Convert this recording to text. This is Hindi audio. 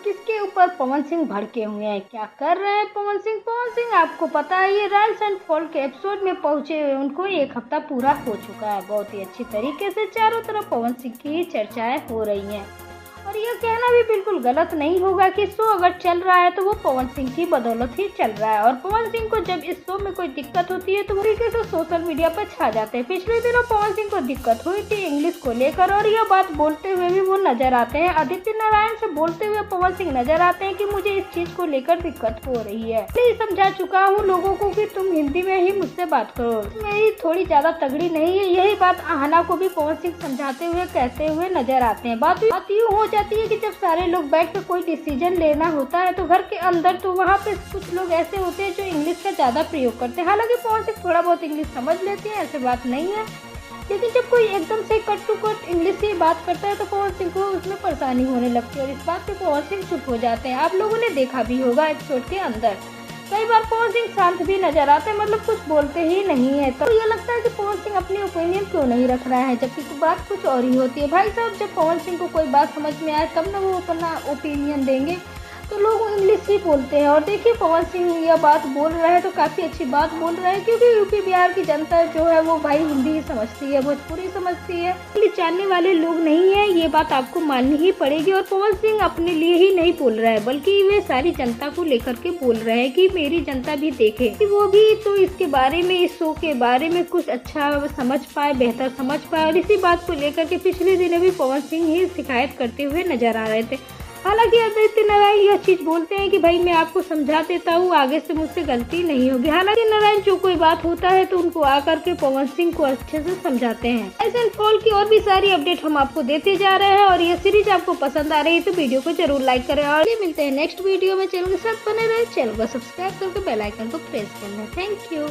किसके ऊपर पवन सिंह भड़के हुए हैं, क्या कर रहे हैं पवन सिंह। आपको पता है ये राइज एंड फॉल के एपिसोड में पहुंचे हुए उनको 1 हफ्ता पूरा हो चुका है। बहुत ही अच्छी तरीके से चारों तरफ पवन सिंह की ही चर्चाएं हो रही हैं और यह कहना भी बिल्कुल गलत नहीं होगा कि शो अगर चल रहा है तो वो पवन सिंह की बदौलत ही चल रहा है। और पवन सिंह को जब इस शो में कोई दिक्कत होती है तो वो तरीके से सोशल मीडिया पर छा जाते हैं। पिछले दिनों पवन सिंह को दिक्कत हुई थी इंग्लिश को लेकर और यह बात बोलते हुए भी वो नजर आते हैं। आदित्य नारायण से बोलते हुए पवन सिंह नजर आते हैं कि मुझे इस चीज को लेकर दिक्कत हो रही है, मैं समझा चुका हूँ लोगों को कि तुम हिंदी में ही मुझसे बात करो, मेरी थोड़ी ज्यादा तगड़ी नहीं है। यही बात आहना को भी पवन सिंह समझाते हुए कहते हुए नजर आते हैं। बात यूँ हो जाती है कि जब सारे लोग बैठ कर कोई डिसीजन लेना होता है तो घर के अंदर तो वहाँ पे कुछ लोग ऐसे होते हैं जो इंग्लिश का ज्यादा प्रयोग करते हैं। हालांकि पवन सिंह थोड़ा बहुत इंग्लिश समझ लेते हैं, ऐसे बात नहीं है, लेकिन जब कोई एकदम से कट टू कट इंग्लिश से बात करता है तो पवन सिंह को उसमें परेशानी होने लगती है और इस बात पे पवन सिंह चुप हो जाते हैं। आप लोगों ने देखा भी होगा एपिसोड के अंदर कई बार पवन सिंह शांत भी नजर आते हैं, मतलब कुछ बोलते ही नहीं है। तो ये लगता है कि पवन सिंह अपनी ओपिनियन क्यों नहीं रख रहा है, जबकि बात कुछ और ही होती है। भाई साहब, जब पवन सिंह को कोई बात समझ में आए तब ना वो अपना ओपिनियन देंगे, तो लोग इंग्लिश ही बोलते हैं। और देखिए पवन सिंह यह बात बोल रहा है तो काफ़ी अच्छी बात बोल रहा है, क्योंकि यूपी बिहार की जनता जो है वो भाई हिंदी ही समझती है, भोजपुरी समझती है, जानने वाले लोग नहीं है, ये बात आपको माननी ही पड़ेगी। और पवन सिंह अपने लिए ही नहीं बोल रहा है बल्कि वे सारी जनता को लेकर के बोल रहे हैं कि मेरी जनता भी देखे कि वो भी तो इसके बारे में, इस शो के बारे में कुछ अच्छा समझ पाए, बेहतर समझ पाए। और इसी बात को लेकर के पिछले दिनों भी पवन सिंह ही शिकायत करते हुए नजर आ रहे थे। हालांकि आदित्य नारायण यह चीज बोलते हैं कि भाई मैं आपको समझा देता हूँ, आगे से मुझसे गलती नहीं होगी। हालांकि नारायण जो कोई बात होता है तो उनको आकर के पवन सिंह को अच्छे से समझाते हैं। राइज एंड फॉल की और भी सारी अपडेट हम आपको देते जा रहे हैं और ये सीरीज आपको पसंद आ रही है तो वीडियो को जरूर लाइक करें और मिलते हैं नेक्स्ट वीडियो में। चैनल के साथ बने रहे, चैनल को सब्सक्राइब करके बेल आइकन को प्रेस करना। Thank you.